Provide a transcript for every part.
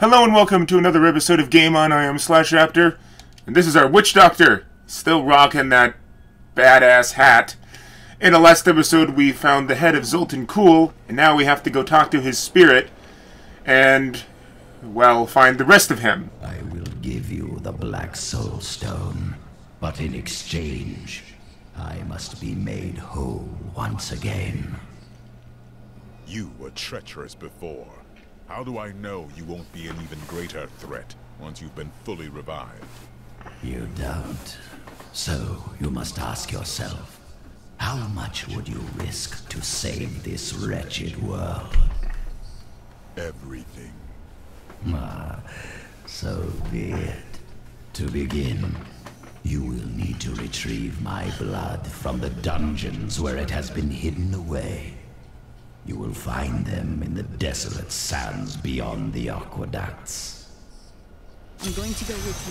Hello and welcome to another episode of Game On. I am Slash Raptor, and this is our Witch Doctor, still rocking that badass hat. In the last episode, we found the head of Zoltan Kuhl, and now we have to go talk to his spirit, and, well, find the rest of him. I will give you the Black Soul Stone, but in exchange, I must be made whole once again. You were treacherous before. How do I know you won't be an even greater threat once you've been fully revived? You don't. So you must ask yourself, how much would you risk to save this wretched world? Everything. So be it. To begin, you will need to retrieve my blood from the dungeons where it has been hidden away. You will find them in the desolate sands beyond the aqueducts. I'm going to go with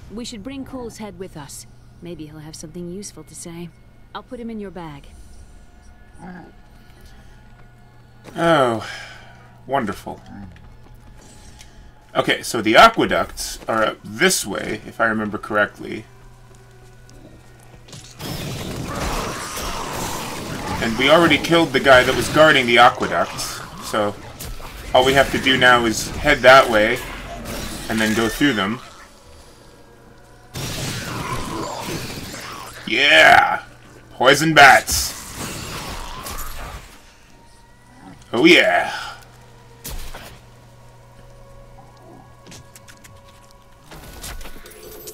you. We should bring Kuhl's head with us. Maybe he'll have something useful to say. I'll put him in your bag. Oh, wonderful. Okay, so the aqueducts are up this way, if I remember correctly. And we already killed the guy that was guarding the aqueducts, so all we have to do now is head that way, and then go through them. Yeah! Poison bats! Oh yeah!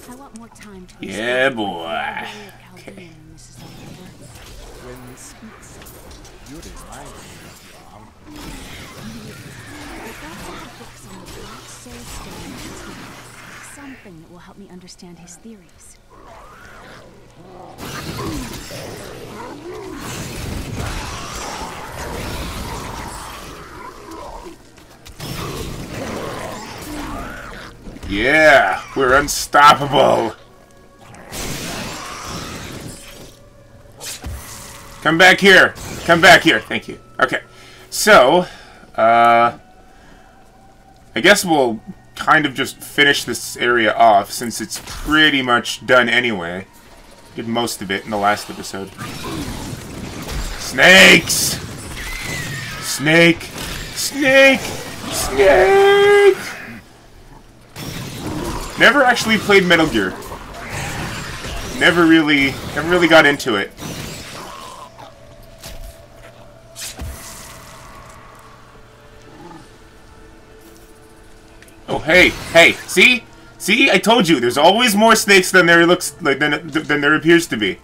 I want more time to Yeah, boy. Okay. Something that will help me understand his theories. Yeah, we're unstoppable. Come back here. Come back here. Thank you. Okay. So, I guess we'll kind of just finish this area off since it's pretty much done anyway. Did most of it in the last episode. Snakes! Snake! Snake! Snake! Never actually played Metal Gear. Never really got into it. Oh, hey, see? See? I told you, there's always more snakes than there looks like than there appears to be.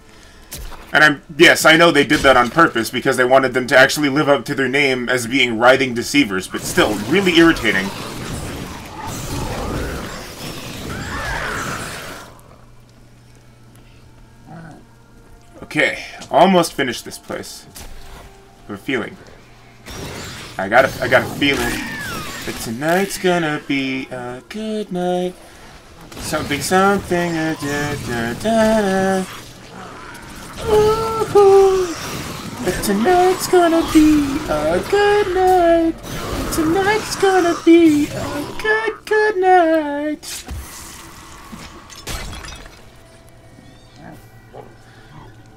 And yes, I know they did that on purpose because they wanted them to actually live up to their name as being writhing deceivers, but still, really irritating. Okay, almost finished this place. I have a feeling. I got a feeling. But tonight's gonna be a good night. Something, something, da-da-da-da. Ooh, but tonight's gonna be a good night. Tonight's gonna be a good night.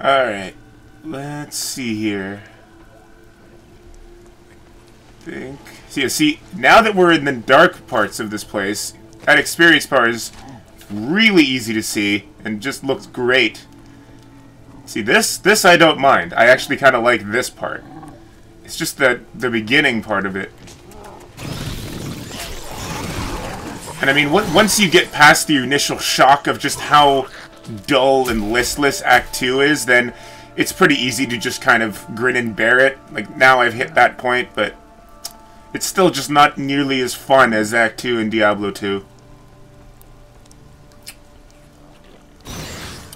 Alright, let's see here. See, now that we're in the dark parts of this place, that experience bar is really easy to see and just looks great. See, this I don't mind. I actually kind of like this part. It's just the beginning part of it. And I mean, once you get past the initial shock of just how dull and listless Act 2 is, then it's pretty easy to just kind of grin and bear it. Like, now I've hit that point, but it's still just not nearly as fun as Act 2 in Diablo 2.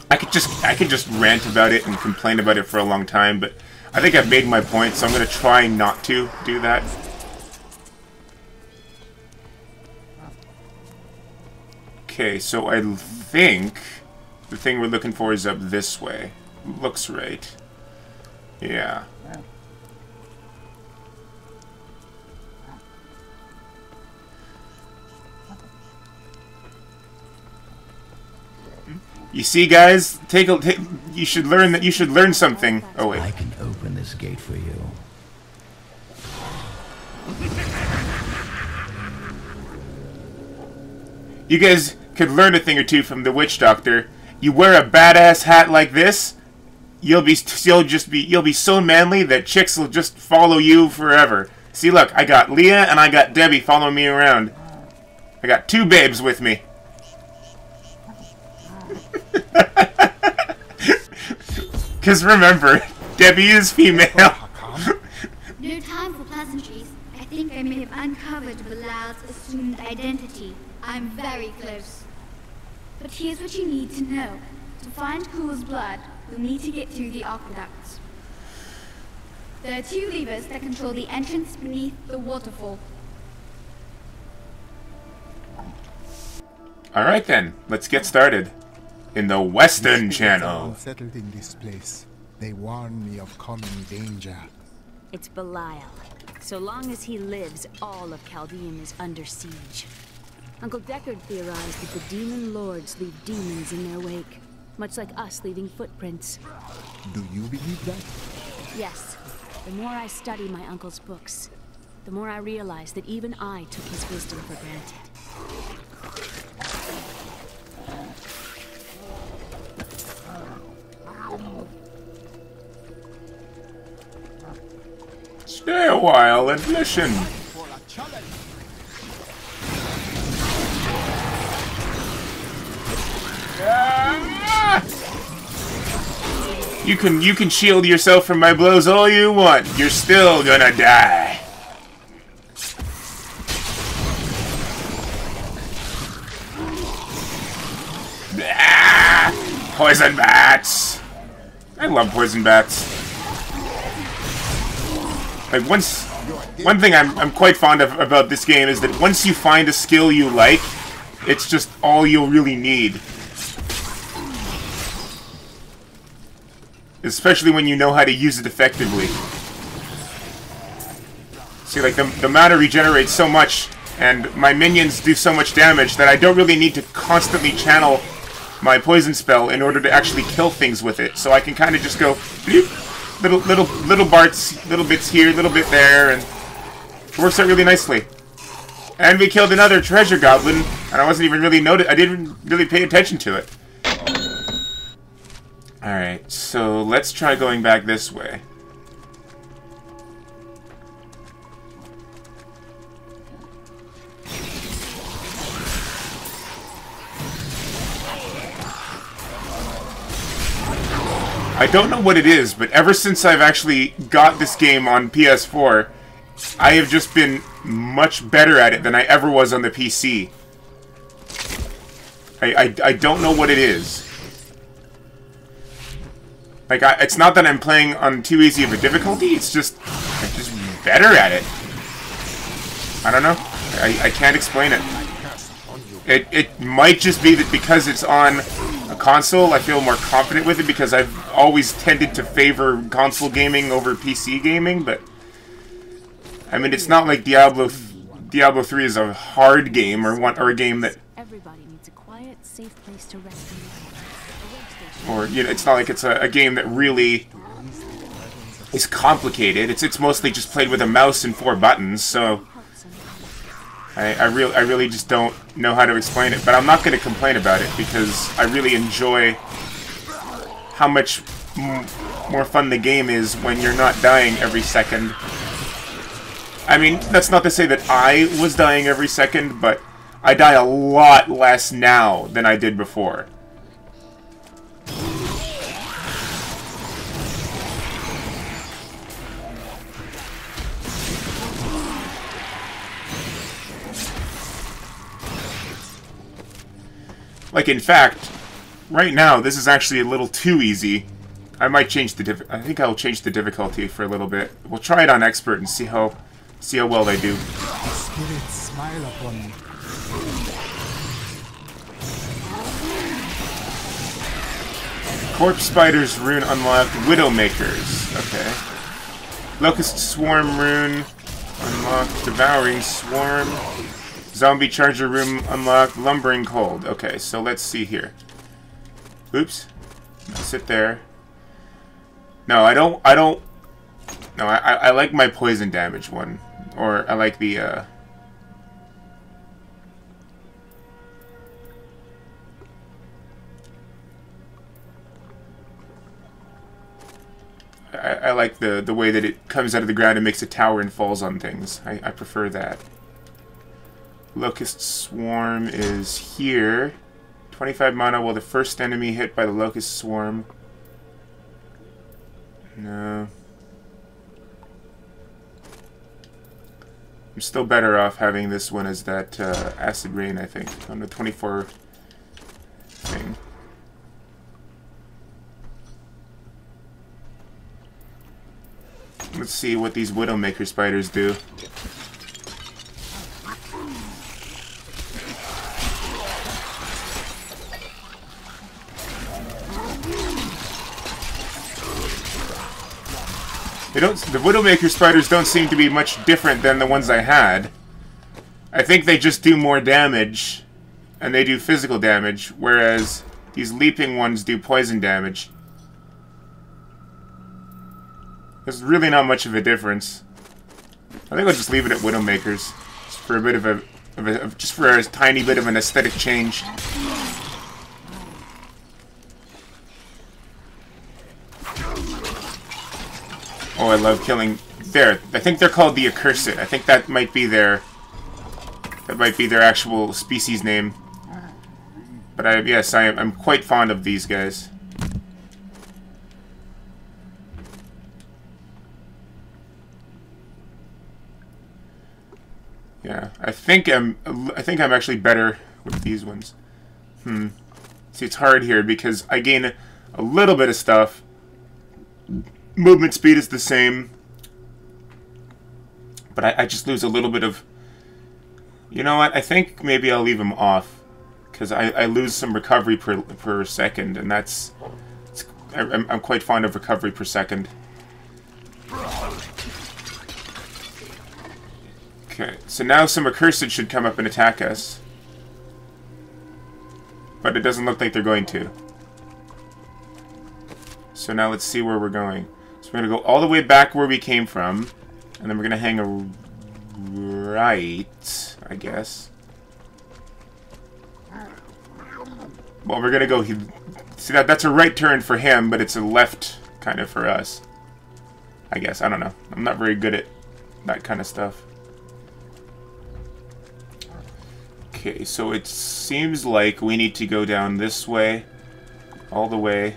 I could just rant about it and complain about it for a long time, but I think I've made my point, so I'm going to try not to do that. Okay, so I think the thing we're looking for is up this way. Looks right. Yeah. You see, guys, you should learn that. You should learn something. Oh wait. I can open this gate for you. You guys could learn a thing or two from the witch doctor. You wear a badass hat like this, you'll be so manly that chicks will just follow you forever. See, look, I got Leah and I got Debbie following me around. I got 2 babes with me. Because remember, Debbie is female. No time for pleasantries. I think I may have uncovered Bilal's assumed identity. I'm very close. But here's what you need to know. To find Cool's blood, you'll need to get through the aqueducts. There are 2 levers that control the entrance beneath the waterfall. Alright then, let's get started. In the Western Channel. Unsettled in this place. They warn me of coming danger. It's Belial. So long as he lives, all of Chaldean is under siege. Uncle Deckard theorized that the demon lords leave demons in their wake, much like us leaving footprints. Do you believe that? Yes. The more I study my uncle's books, the more I realize that even I took his wisdom for granted. Stay a while and listen. You can shield yourself from my blows all you want. You're still gonna die. Poison bats. I love poison bats. Like one thing I'm quite fond of about this game is that once you find a skill you like, it's just all you'll really need. Especially when you know how to use it effectively. See, like, the mana regenerates so much, and my minions do so much damage that I don't really need to constantly channel my poison spell in order to actually kill things with it. So I can kind of just go, bloop, little bits here, little bit there, and it works out really nicely. And we killed another treasure goblin, and I wasn't even really I didn't really pay attention to it. Alright, so let's try going back this way. I don't know what it is, but ever since I've actually got this game on PS4, I have just been much better at it than I ever was on the PC. I don't know what it is. Like, it's not that I'm playing on too easy of a difficulty, it's just, I'm just better at it. I don't know. I can't explain it. It might just be that because it's on a console, I feel more confident with it because I've always tended to favor console gaming over PC gaming, but I mean, it's not like Diablo 3 is a hard game or a game that Everybody needs a quiet, safe place to rest. Or, you know, it's not like it's a game that really is complicated. It's mostly just played with a mouse and 4 buttons, so I really just don't know how to explain it. But I'm not going to complain about it because I really enjoy how much more fun the game is when you're not dying every second. I mean, that's not to say that I was dying every second, but I die a lot less now than I did before. Like, in fact, right now, this is actually a little too easy. I might change the I think I'll change the difficulty for a little bit. We'll try it on expert and see how well they do. Spirits smile upon me. Corpse Spiders rune unlocked. Widowmakers. Okay. Locust Swarm rune unlocked. Devouring Swarm. Zombie Charger room unlocked. Lumbering Cold. Okay, so let's see here. Oops. Sit there. No, I don't. No, I like my poison damage one. Or I like the, I like the way that it comes out of the ground and makes a tower and falls on things. I prefer that. Locust Swarm is here. 25 mana while the first enemy hit by the Locust Swarm. No. I'm still better off having this one as that Acid Rain, I think, on the 24 thing. Let's see what these Widowmaker spiders do. The Widowmaker spiders don't seem to be much different than the ones I had. I think they just do more damage, and they do physical damage, whereas these leaping ones do poison damage. There's really not much of a difference. I think I'll just leave it at Widowmakers, just for a bit of just for a tiny bit of an aesthetic change. Oh, I love killing. There, I think they're called the Accursed. I think that might be their actual species name. But yes, I'm quite fond of these guys. Yeah, I think I'm actually better with these ones. See, it's hard here because I gain a little bit of stuff. Movement speed is the same, but I just lose a little bit of... You know what? I think maybe I'll leave them off, because I lose some recovery per second, and I'm quite fond of recovery per second. Okay, so now some Accursed should come up and attack us, but it doesn't look like they're going to. So now let's see where we're going. So we're going to go all the way back where we came from, and then we're going to hang a right, I guess. Well, we're going to go... See, that's a right turn for him, but it's a left kind of for us. I guess. I don't know. I'm not very good at that kind of stuff. Okay, so it seems like we need to go down this way, all the way,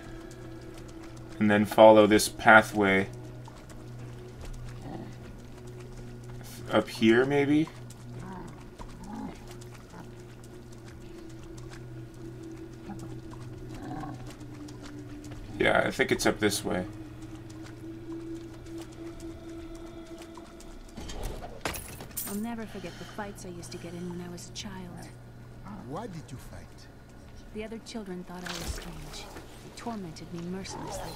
and then follow this pathway up here, maybe? Yeah, I think it's up this way. I'll never forget the fights I used to get in when I was a child. Why did you fight? The other children thought I was strange. They tormented me mercilessly.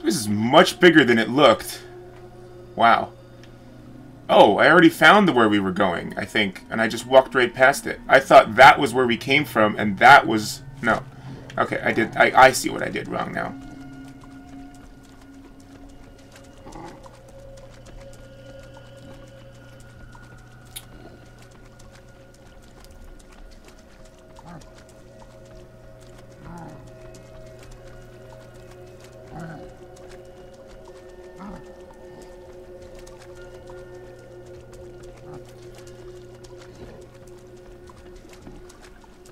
This is much bigger than it looked. Wow. Oh, I already found where we were going, I think, and I just walked right past it. I thought that was where we came from, and that was... No. Okay, I see what I did wrong now.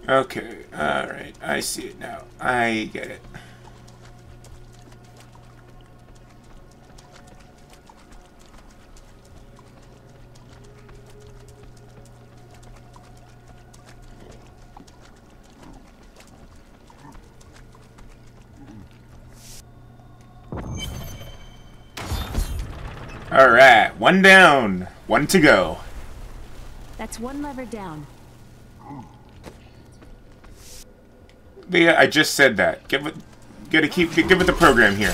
Okay, alright, I see it now. I get it. Alright, one down, one to go. That's one lever down. Yeah, I just said that. Gotta get with the program here.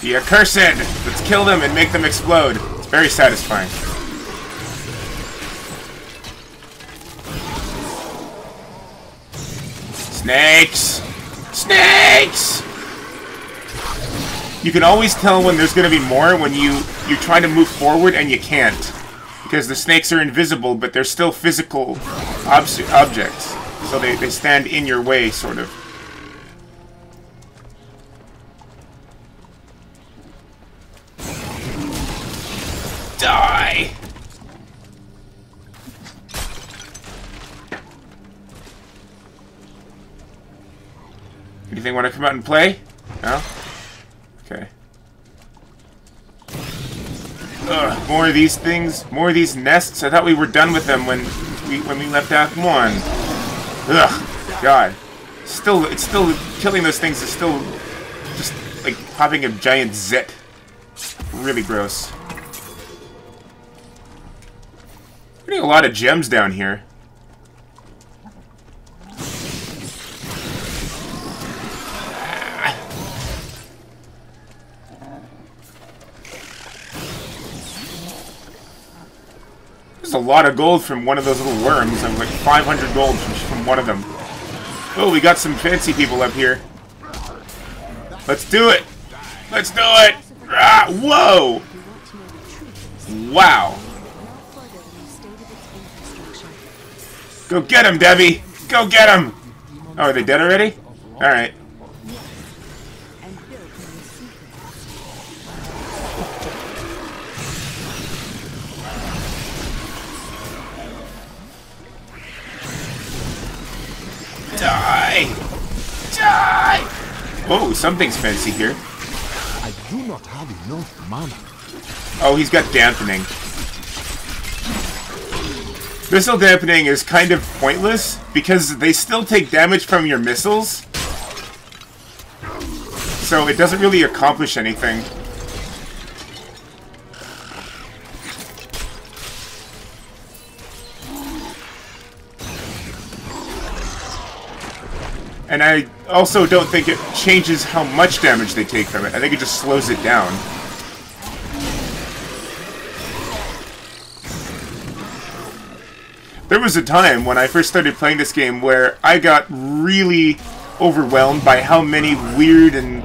The accursed! Let's kill them and make them explode. It's very satisfying. Snakes! Snakes! You can always tell when there's going to be more when you try to move forward and you can't. Because the snakes are invisible, but they're still physical objects. So they stand in your way, sort of. Die! Anything want to come out and play? No? Okay. Ugh, more of these things, more of these nests. I thought we were done with them when we left Act 1. Ugh, God. It's still killing those things is still just like popping a giant zit. Really gross. Getting a lot of gems down here. There's a lot of gold from one of those little worms. I'm like 500 gold from one of them. Oh, we got some fancy people up here. Let's do it! Let's do it! Ah, whoa! Wow. Go get him, Debbie! Go get him! Oh, are they dead already? Alright. Die! Die! Whoa, something's fancy here. I do not have enough mana. Oh, he's got dampening. Missile dampening is kind of pointless because they still take damage from your missiles. So it doesn't really accomplish anything. And I also don't think it changes how much damage they take from it. I think it just slows it down. There was a time when I first started playing this game where I got really overwhelmed by how many weird and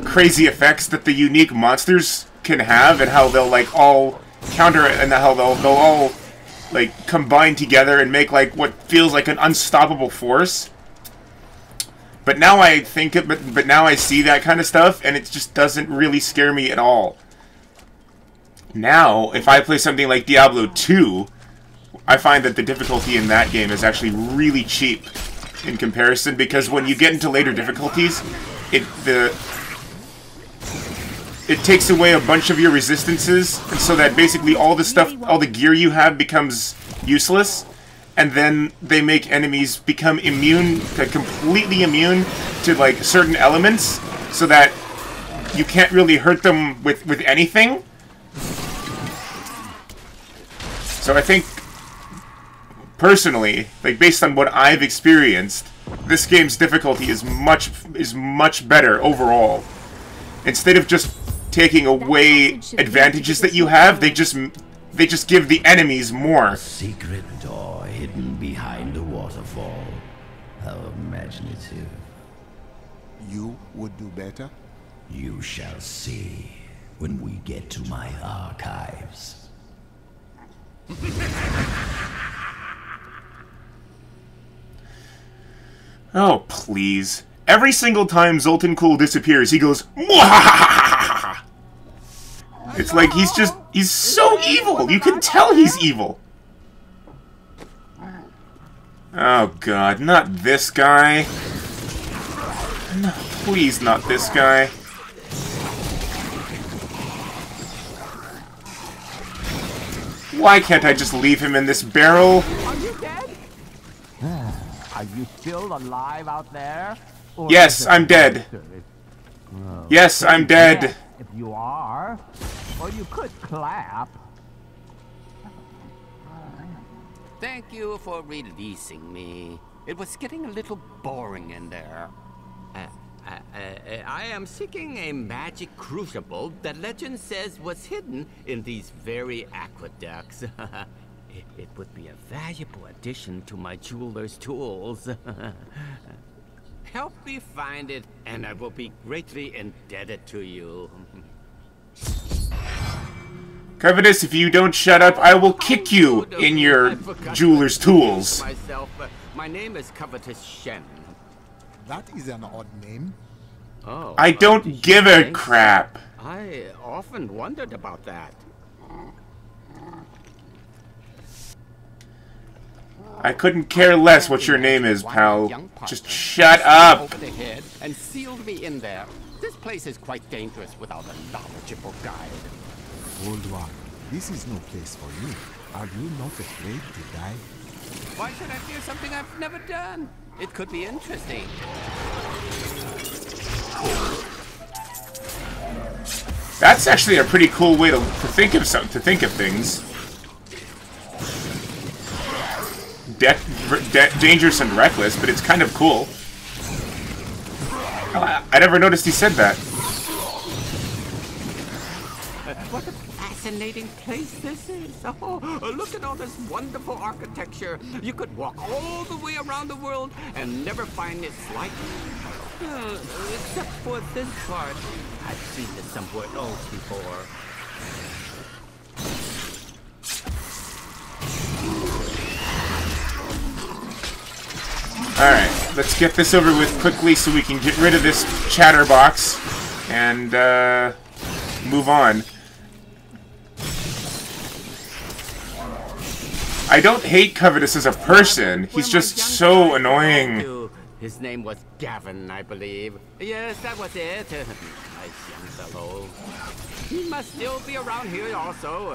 crazy effects that the unique monsters can have, and how they'll like all counter it, and how they'll all like combine together and make like what feels like an unstoppable force. But now I think it, but now I see that kind of stuff, and it just doesn't really scare me at all. Now, if I play something like Diablo 2, I find that the difficulty in that game is actually really cheap in comparison, because when you get into later difficulties, it takes away a bunch of your resistances, and so that basically all the stuff, all the gear you have becomes useless. And then they make enemies become immune, completely immune to like certain elements, so that you can't really hurt them with anything. So I think, personally, like based on what I've experienced, this game's difficulty is much better overall. Instead of just taking away advantages that you have, they just give the enemies more. A secret door hidden behind a waterfall. How imaginative. You would do better? You shall see when we get to my archives. Oh, please. Every single time Zoltan Kuhl disappears, he goes, "Mwahahaha!" It's like he's so evil. You can tell he's evil. Oh god, not this guy. No, please not this guy. Why can't I just leave him in this barrel? Are you dead? Are you still alive out there? Or Yes, I'm dead. Yes, I'm dead. If you are, or you could clap. Thank you for releasing me. It was getting a little boring in there. I am seeking a magic crucible that legend says was hidden in these very aqueducts. It would be a valuable addition to my jeweler's tools. Help me find it, and I will be greatly indebted to you. Covetous, if you don't shut up, I will kick you in your jeweler's tools. My name is Covetous Shen. That is an odd name. Oh, I don't give a crap. I often wondered about that. I couldn't care less what your name is, pal. Just shut up. Over the head and sealed me in there. This place is quite dangerous without a knowledgeable guide. Old one, this is no place for you. Are you not afraid to die? Why should I fear something I've never done? It could be interesting. That's actually a pretty cool way to think of things. Dangerous and reckless, but it's kind of cool. I never noticed he said that. What a fascinating place this is. Oh, look at all this wonderful architecture. You could walk all the way around the world and never find its like. Except for this part. I've seen this somewhere else before. Alright, let's get this over with quickly so we can get rid of this chatterbox and move on. I don't hate Covetous as a person, he's just so annoying. His name was Gavin, I believe. Yes, that was it. Nice young fellow. He must still be around here also.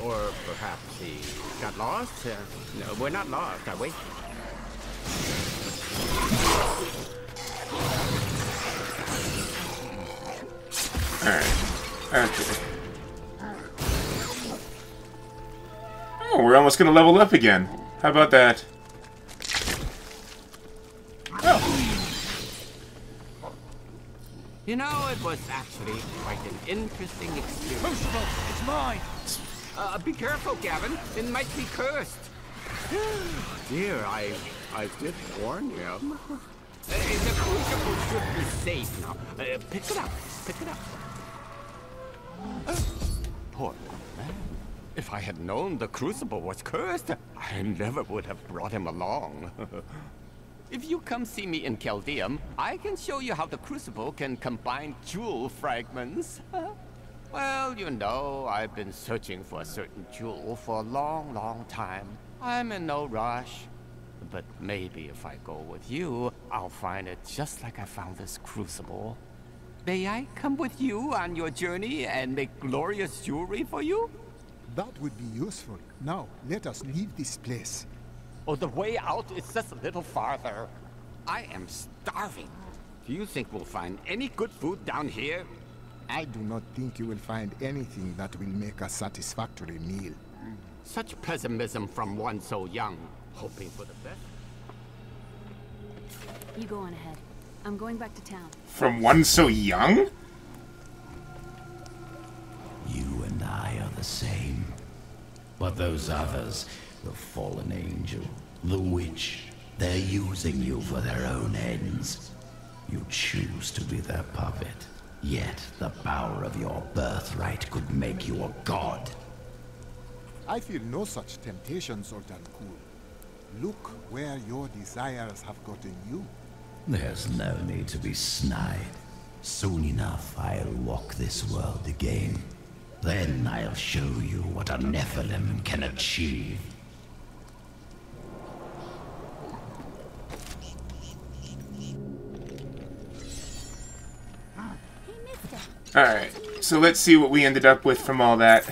Or perhaps he got lost. No, we're not lost, are we? Alright. Okay. Oh, we're almost gonna level up again. How about that? Oh. You know, it was actually quite an interesting experience. It's mine! Be careful, Gavin. It might be cursed. Dear, I did warn you. The crucible should be safe now. Pick it up. Pick it up. Poor man. If I had known the crucible was cursed, I never would have brought him along. If you come see me in Chaldeum, I can show you how the crucible can combine jewel fragments. Well, you know, I've been searching for a certain jewel for a long, long time. I'm in no rush. But maybe if I go with you, I'll find it just like I found this crucible. May I come with you on your journey and make glorious jewelry for you? That would be useful. Now, let us leave this place. Oh, the way out is just a little farther. I am starving. Do you think we'll find any good food down here? I do not think you will find anything that will make a satisfactory meal. Such pessimism from one so young. Hoping for the best. You go on ahead. I'm going back to town. From one so young? You and I are the same. But those others, the fallen angel, the witch, they're using you for their own ends. You choose to be their puppet. Yet the power of your birthright could make you a god. I feel no such temptation, Sultan Kul. Look where your desires have gotten you. There's no need to be snide. Soon enough, I'll walk this world again. Then I'll show you what a Nephilim can achieve. Alright, so let's see what we ended up with from all that.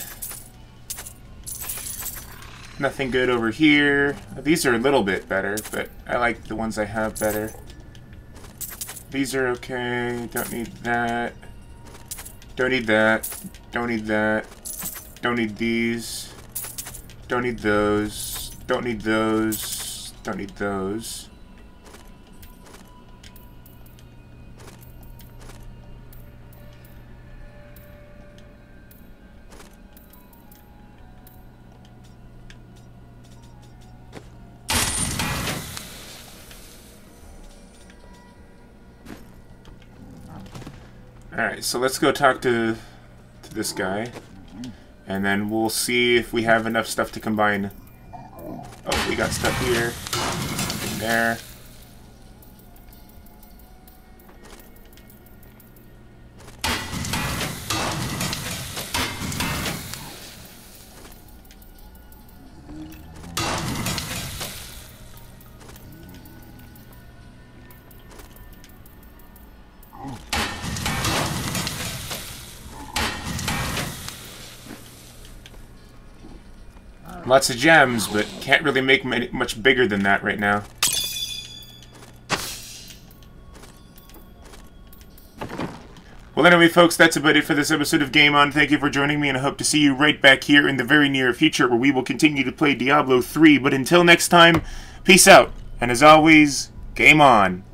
Nothing good over here. These are a little bit better, but I like the ones I have better. These are okay. Don't need that. Don't need that. Don't need that. Don't need these. Don't need those. Don't need those. Don't need those. Alright, so let's go talk to this guy. And then we'll see if we have enough stuff to combine. Oh, we got stuff here. Something there. Lots of gems, but can't really make much bigger than that right now. Well, anyway, folks, that's about it for this episode of Game On. Thank you for joining me, and I hope to see you right back here in the very near future, where we will continue to play Diablo 3. But until next time, peace out, and as always, Game On.